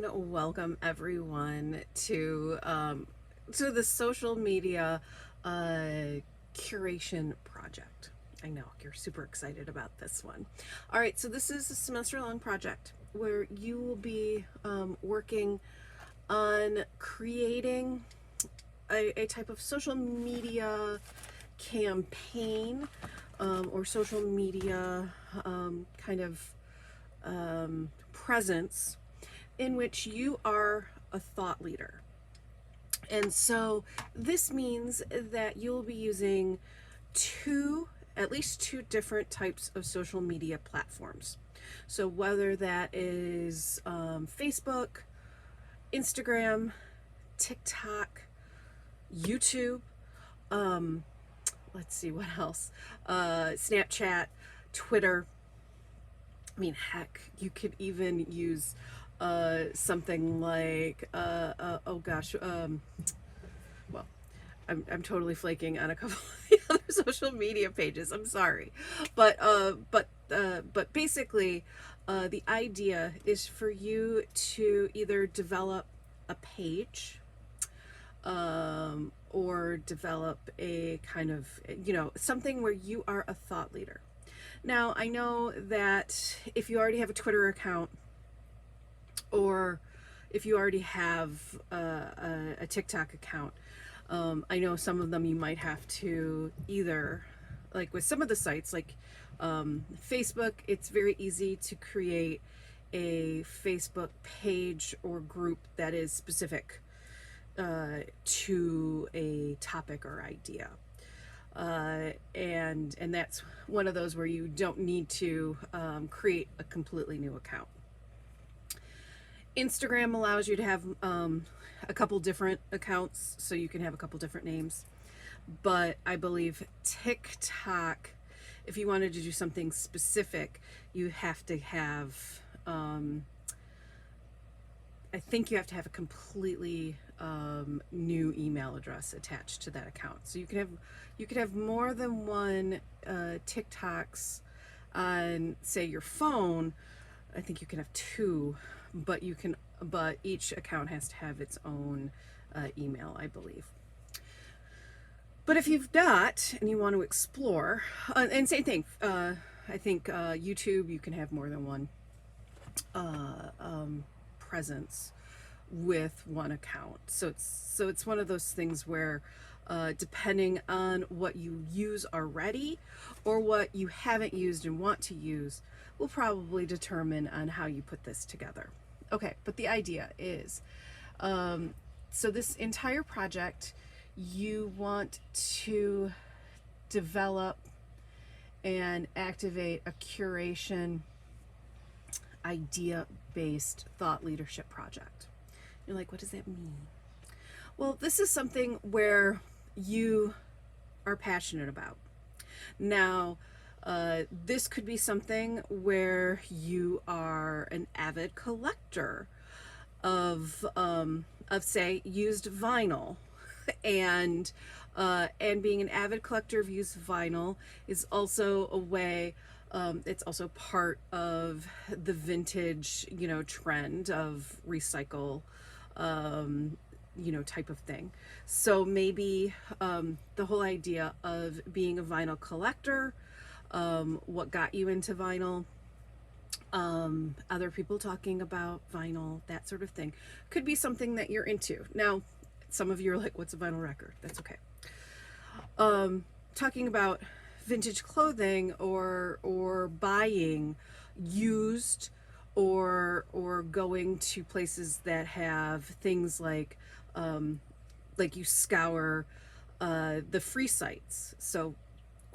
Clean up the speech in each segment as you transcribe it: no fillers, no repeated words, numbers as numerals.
and welcome everyone to the social media curation project. I know you're super excited about this one. All right, so this is a semester-long project where you will be working on creating a type of social media campaign or social media kind of presence in which you are a thought leader. And so this means that you'll be using at least two different types of social media platforms. So whether that is Facebook, Instagram, TikTok, YouTube, let's see what else, Snapchat, Twitter. I mean, heck, you could even use something like, well, I'm totally flaking on a couple of the other social media pages. I'm sorry, but basically, the idea is for you to either develop a page, or develop a kind of, something where you are a thought leader. Now, I know that if you already have a Twitter account, or if you already have a TikTok account, I know some of them you might have to either, like with some of the sites, like Facebook, it's very easy to create a Facebook page or group that is specific to a topic or idea. And that's one of those where you don't need to create a completely new account. Instagram allows you to have a couple different accounts, so you can have a couple different names. But I believe TikTok, if you wanted to do something specific, you have to have, I think you have to have a completely new email address attached to that account. So you could have more than one TikToks on, say, your phone. I think you can have two, but each account has to have its own email, I believe. But if you've not and you want to explore, and same thing, I think YouTube, you can have more than one presence with one account. So it's one of those things where depending on what you use already or what you haven't used and want to use will probably determine on how you put this together. Okay, but the idea is, so this entire project, you want to develop and activate a curation idea-based thought leadership project. You're like, what does that mean? Well, this is something where you are passionate about. Now, this could be something where you are an avid collector of say, used vinyl, and being an avid collector of used vinyl is also a way. It's also part of the vintage, trend of recycle, type of thing. So maybe the whole idea of being a vinyl collector, what got you into vinyl, other people talking about vinyl, that sort of thing, could be something that you're into. Now, some of you are like, what's a vinyl record? That's okay. Talking about vintage clothing or buying used, or going to places that have things like you scour the free sites. So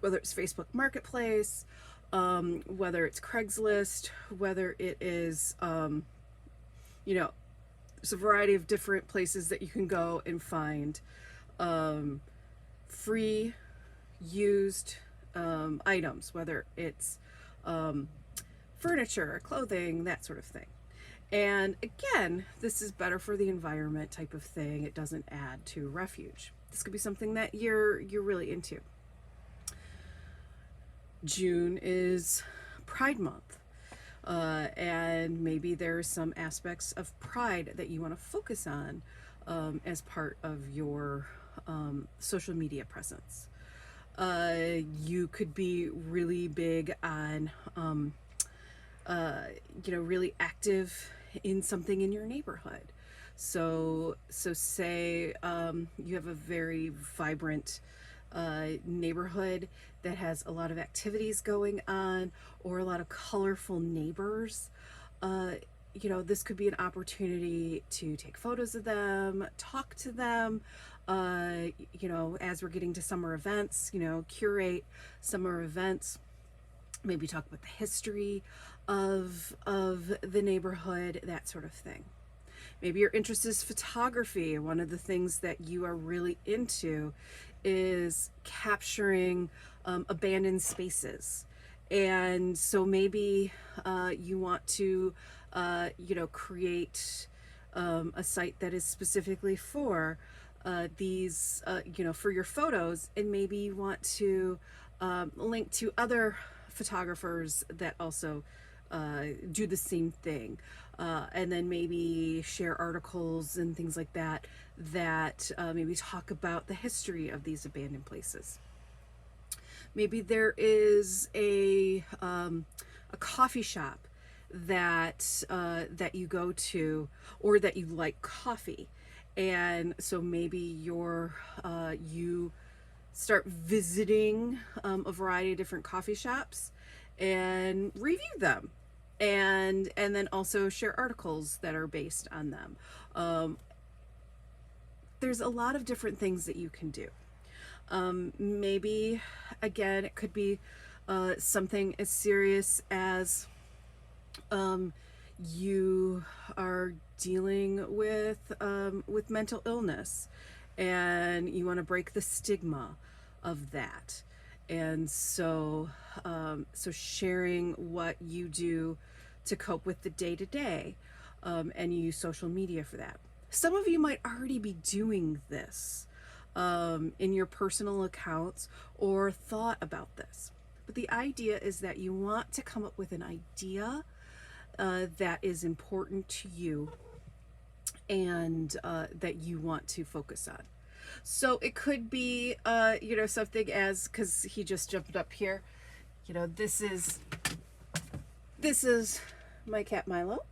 whether it's Facebook Marketplace, whether it's Craigslist, whether it is, there's a variety of different places that you can go and find free used items, whether it's furniture, clothing, that sort of thing. And again, this is better for the environment type of thing. It doesn't add to refuge. This could be something that you're really into. June is Pride Month. And maybe there's some aspects of pride that you want to focus on as part of your social media presence. You could be really big on, really active in something in your neighborhood. So say you have a very vibrant neighborhood that has a lot of activities going on, or a lot of colorful neighbors. Uh, this could be an opportunity to take photos of them, talk to them. As we're getting to summer events, curate summer events, maybe talk about the history of the neighborhood, that sort of thing. Maybe your interest is photography. One of the things that you are really into is capturing abandoned spaces. And so maybe you want to, create a site that is specifically for these, for your photos. And maybe you want to link to other photographers that also do the same thing. And then maybe share articles and things like that that maybe talk about the history of these abandoned places. Maybe there is a coffee shop that you go to, or that you like coffee, and so maybe you start visiting a variety of different coffee shops and review them, and then also share articles that are based on them. There's a lot of different things that you can do. Maybe again, it could be something as serious as you are dealing with mental illness, and you want to break the stigma of that. And so sharing what you do to cope with the day-to-day, and you use social media for that. Some of you might already be doing this in your personal accounts, or thought about this. But the idea is that you want to come up with an idea that is important to you, and that you want to focus on. So it could be, something as, because he just jumped up here, this is my cat Milo.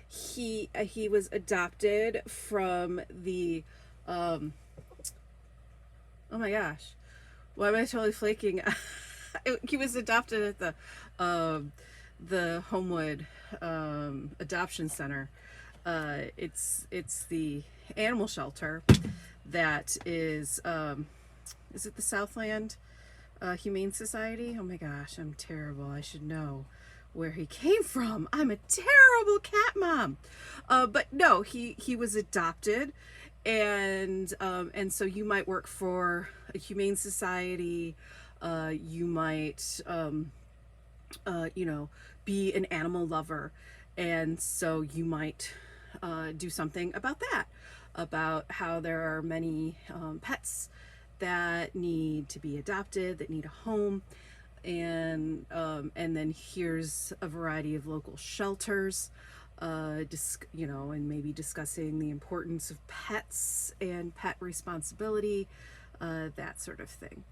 He was adopted from the, oh my gosh, why am I totally flaking? He was adopted at the Homewood Adoption Center. It's the animal shelter that is it the Southland Humane Society? Oh my gosh, I'm terrible. I should know where he came from. I'm a terrible cat mom. But no, he was adopted, and so you might work for a humane society. You might be an animal lover, and so you might do something about that, about how there are many pets that need to be adopted, that need a home, and then here's a variety of local shelters, and maybe discussing the importance of pets and pet responsibility, that sort of thing.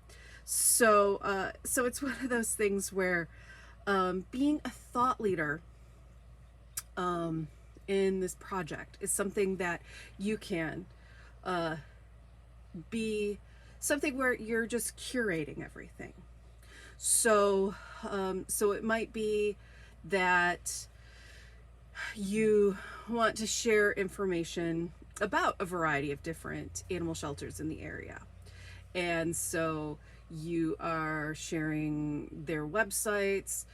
So it's one of those things where being a thought leader in this project is something that you can be something where you're just curating everything. So it might be that you want to share information about a variety of different animal shelters in the area. And so you are sharing their websites,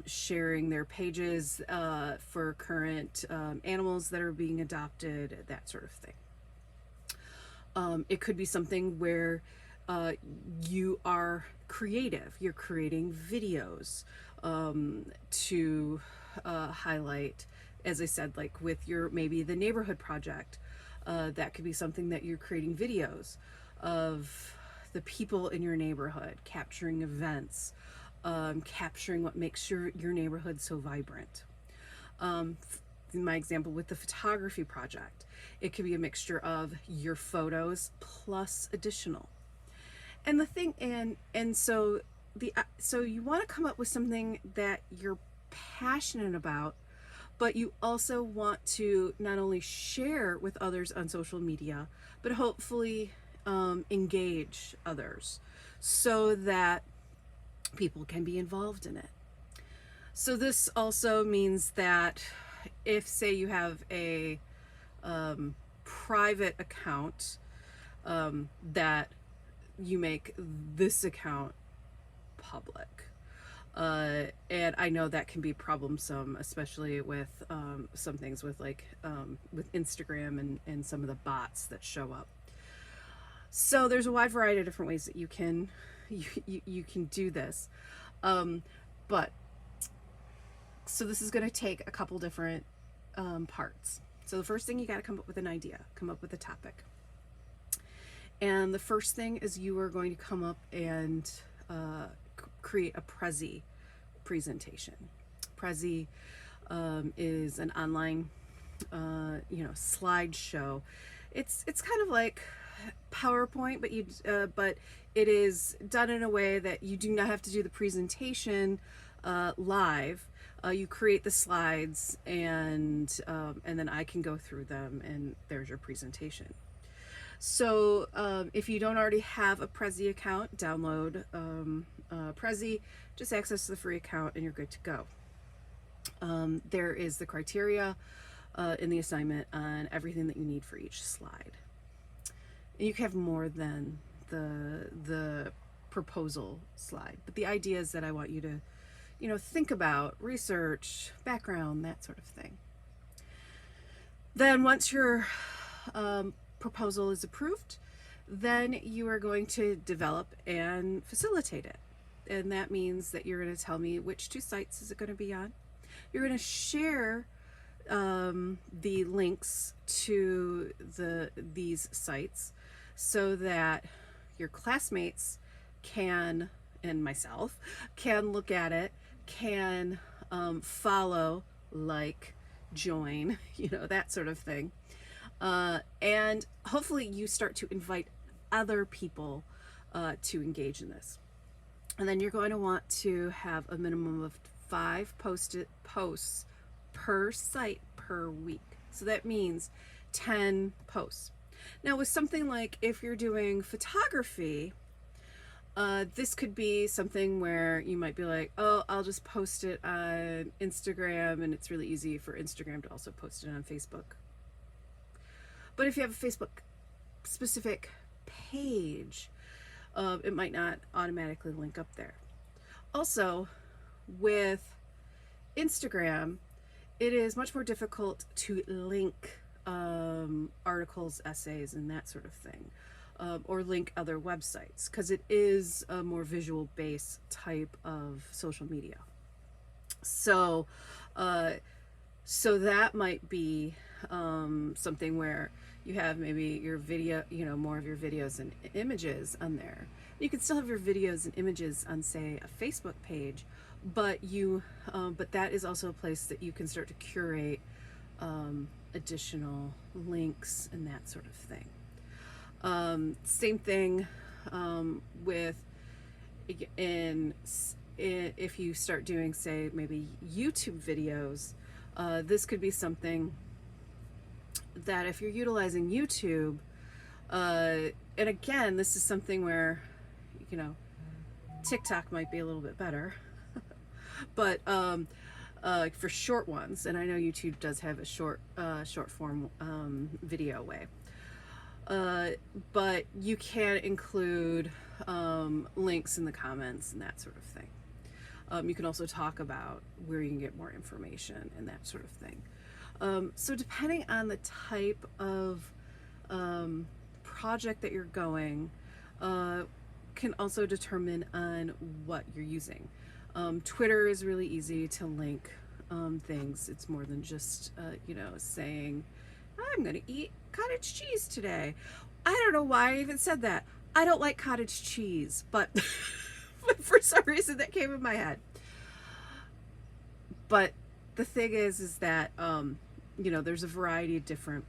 sharing their pages for current animals that are being adopted, that sort of thing. It could be something where you are creative. You're creating videos to highlight, as I said, like with your, maybe the neighborhood project. That could be something that you're creating videos of the people in your neighborhood, capturing events, capturing what makes your neighborhood so vibrant. In my example with the photography project, it could be a mixture of your photos plus additional. And the thing, and so so you want to come up with something that you're passionate about, but you also want to not only share with others on social media, but hopefully engage others so that people can be involved in it. So this also means that if, say, you have a private account, that you make this account public. And I know that can be problemsome, especially with some things with with Instagram and some of the bots that show up. So there's a wide variety of different ways that you can do this. But so this is going to take a couple different parts. So the first thing, you got to come up with an idea, come up with a topic. And the first thing is you are going to come up and create a Prezi presentation. Prezi is an online, slideshow. It's kind of like PowerPoint, but it is done in a way that you do not have to do the presentation live. You create the slides, and then I can go through them, and there's your presentation. So if you don't already have a Prezi account, download Prezi, just access the free account, and you're good to go. There is the criteria in the assignment on everything that you need for each slide. And you can have more than the proposal slide, but the idea is that I want you to think about research, background, that sort of thing. Then once your proposal is approved, then you are going to develop and facilitate it. And that means that you're going to tell me which 2 sites is it going to be on. You're going to share the links to these sites so that your classmates can, and myself, can look at it, can follow, like, join, that sort of thing. And hopefully you start to invite other people to engage in this. And then you're going to want to have a minimum of 5 posts per site per week. So that means 10 posts. Now with something like, if you're doing photography, this could be something where you might be like, oh, I'll just post it on Instagram, and it's really easy for Instagram to also post it on Facebook. But if you have a Facebook specific page, it might not automatically link up there. Also, with Instagram, it is much more difficult to link articles, essays, and that sort of thing, or link other websites, because it is a more visual based type of social media. So that might be something where you have maybe your video, more of your videos and images on there. You can still have your videos and images on, say, a Facebook page, but but that is also a place that you can start to curate additional links and that sort of thing. Same thing with if you start doing, say, maybe YouTube videos. This could be something that if you're utilizing YouTube, and again, this is something where, TikTok might be a little bit better, but for short ones, and I know YouTube does have a short form video way, but you can include links in the comments and that sort of thing. You can also talk about where you can get more information and that sort of thing. So depending on the type of project that you're going, can also determine on what you're using. Twitter is really easy to link things. It's more than just, saying, I'm going to eat cottage cheese today. I don't know why I even said that. I don't like cottage cheese, but For some reason that came in my head. But the thing is that, you know, there's a variety of different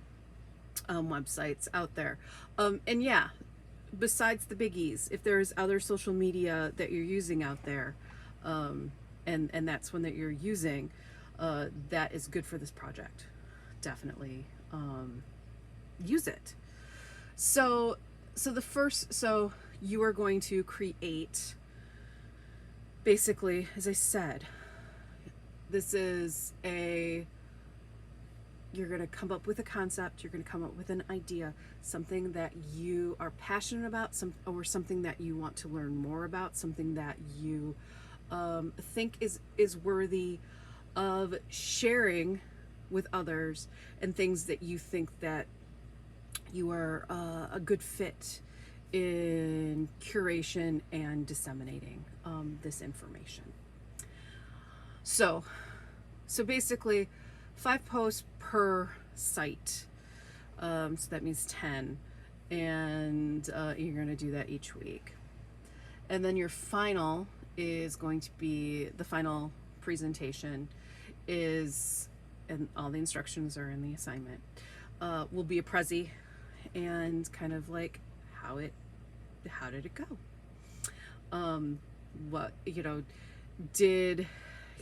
websites out there. And yeah, besides the biggies, if there's other social media that you're using out there, and that's one that you're using, that is good for this project, definitely use it. So so you are going to create, basically, as I said, this is you're going to come up with a concept, you're going to come up with an idea, something that you are passionate about, or something that you want to learn more about, something that you think is worthy of sharing with others, and things that you think that you are a good fit in curation and disseminating this information. So basically 5 posts per site. So that means 10. And you're going to do that each week. And then your final is going to be, the final presentation is, and all the instructions are in the assignment, will be a Prezi, and kind of like how did it go? What, you know, did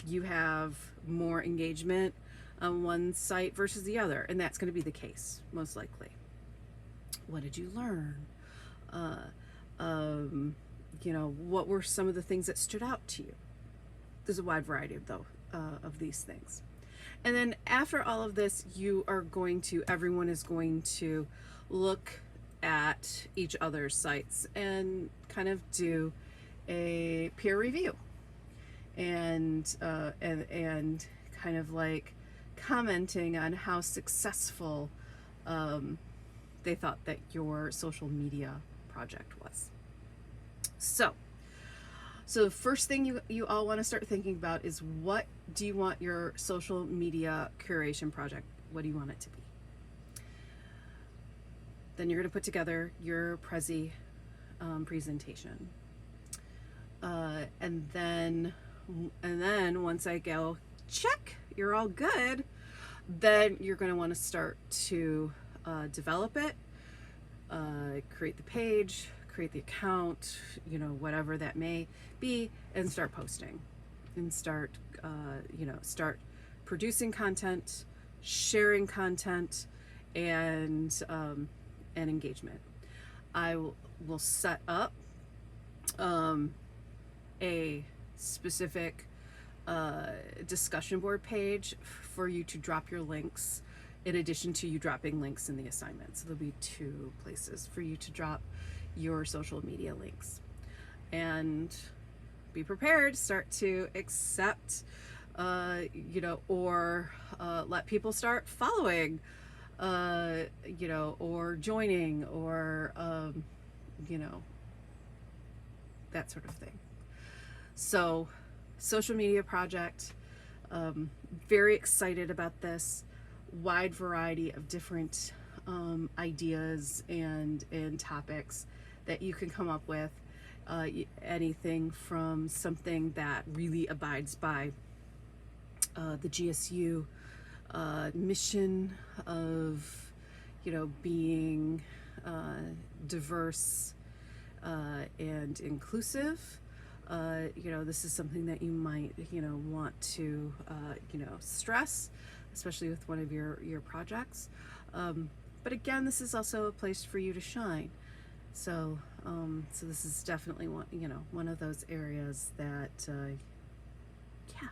you have more engagement on one site versus the other? And that's going to be the case, most likely. What did you learn? You know, what were some of the things that stood out to you? There's a wide variety of these things. And then after all of this, everyone is going to look at each other's sites and kind of do a peer review, and kind of like commenting on how successful they thought that your social media project was. So the first thing you all want to start thinking about is, what do you want your social media curation project, what do you want it to be? Then you're going to put together your Prezi presentation. And then once I go, check, you're all good, then you're going to want to start to develop it, create the page, create the account, you know, whatever that may be, and start posting, and start producing content, sharing content, and engagement. I will set up a specific discussion board page for you to drop your links, in addition to you dropping links in the assignment. So there'll be 2 places for you to drop your social media links. And be prepared, start to accept, you know, or let people start following, you know, or joining, or, you know, that sort of thing. So, social media project, very excited about this. Wide variety of different ideas and topics that you can come up with. Anything from something that really abides by the GSU mission of, you know, being diverse and inclusive. You know, this is something that you might, you know, want to, you know, stress, especially with one of your projects. But again, this is also a place for you to shine. So, so this is definitely one of those areas that, yeah,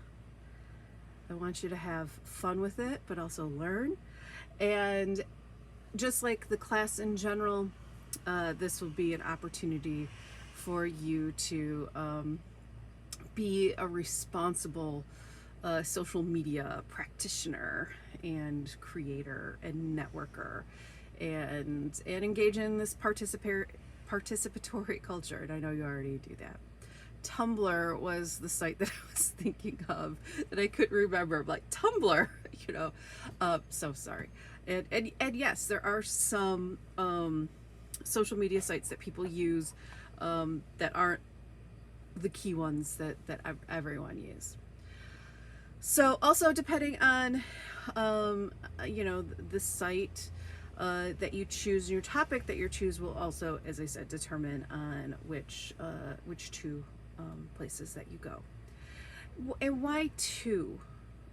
I want you to have fun with it, but also learn. And just like the class in general, this will be an opportunity for you to be a responsible social media practitioner and creator and networker, and engage in this participatory culture. And I know you already do that. Tumblr was the site that I was thinking of that I couldn't remember. I'm like, Tumblr, you know, so sorry. And yes, there are some social media sites that people use that aren't the key ones that everyone use. So also depending on, the site that you choose, your topic that you choose will also, as I said, determine on which two places that you go. And why two?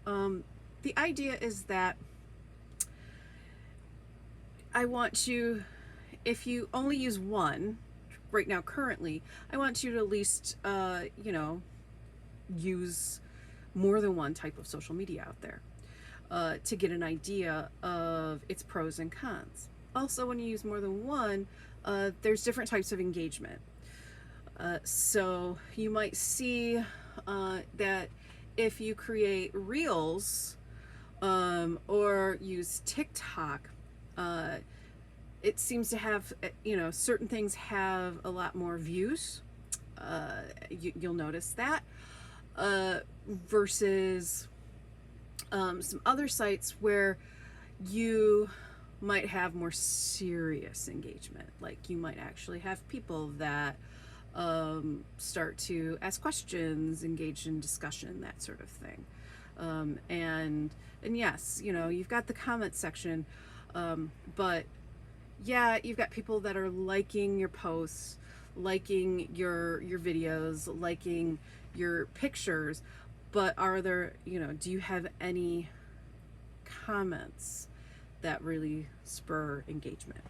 The idea is that I want you, if you only use one right now currently, I want you to at least use more than one type of social media out there to get an idea of its pros and cons. Also, when you use more than one, there's different types of engagement. So you might see that if you create reels or use TikTok, it seems to have, certain things have a lot more views. You'll notice that versus some other sites where you might have more serious engagement. Like you might actually have people that start to ask questions, engage in discussion, that sort of thing. And yes, you've got the comment section, but yeah, you've got people that are liking your posts, liking your videos, liking your pictures, but are there, do you have any comments that really spur engagement?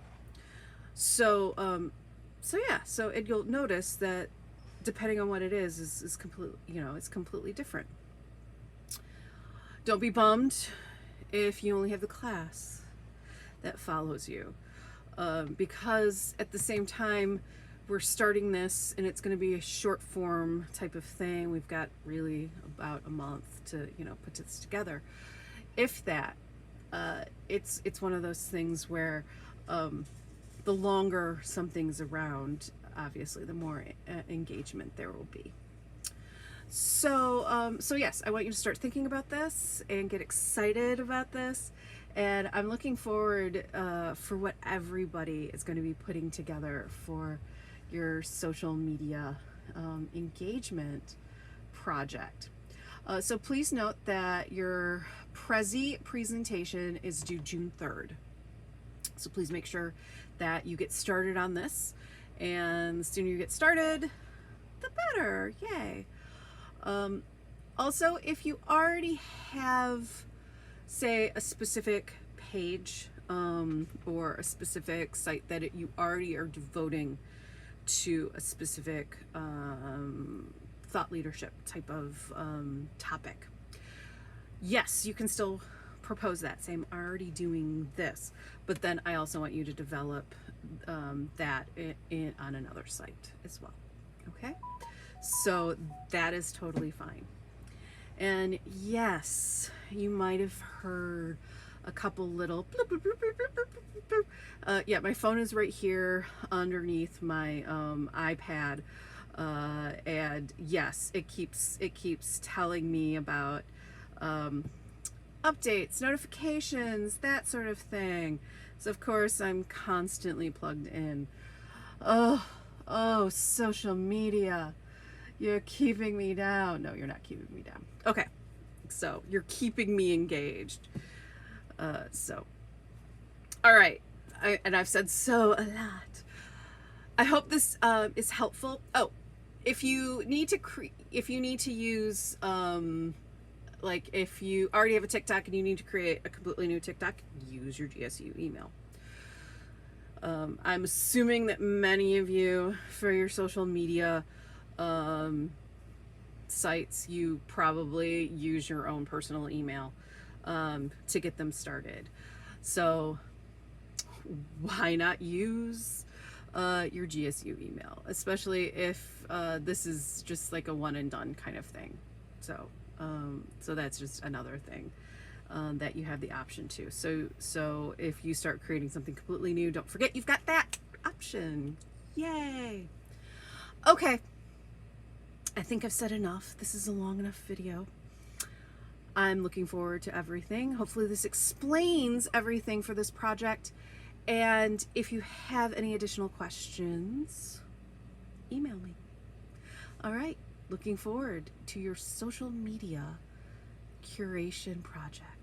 So you'll notice that depending on what it is completely, it's completely different. Don't be bummed if you only have the class that follows you, because at the same time we're starting this and it's going to be a short form type of thing. We've got really about a month to put this together. If that, it's one of those things where the longer something's around, obviously the more engagement there will be. So yes, I want you to start thinking about this and get excited about this. And I'm looking forward for what everybody is going to be putting together for your social media engagement project. So please note that your Prezi presentation is due June 3rd. So please make sure that you get started on this. And the sooner you get started, the better. Yay. Also, if you already have, say, a specific page or a specific site that you already are devoting to a specific thought leadership type of topic, yes, you can still propose that. Say, I'm already doing this, but then I also want you to develop that on another site as well. Okay? So that is totally fine. And yes, you might have heard a couple little bloop, bloop, bloop, bloop, bloop, bloop, bloop. Yeah, my phone is right here underneath my iPad, and yes, it keeps telling me about updates, notifications, that sort of thing. So of course I'm constantly plugged in. Oh, social media. You're keeping me down. No, you're not keeping me down. Okay, so you're keeping me engaged. All right, I've said so a lot. I hope this is helpful. Oh, if you need to use like if you already have a TikTok and you need to create a completely new TikTok, use your GSU email. I'm assuming that many of you, for your social media sites, you probably use your own personal email to get them started. So why not use your GSU email, especially if this is just like a one and done kind of thing. So that's just another thing that you have the option to. So if you start creating something completely new, don't forget you've got that option. Yay. Okay. I think I've said enough. This is a long enough video. I'm looking forward to everything. Hopefully this explains everything for this project. And if you have any additional questions, email me. All right, looking forward to your social media curation project.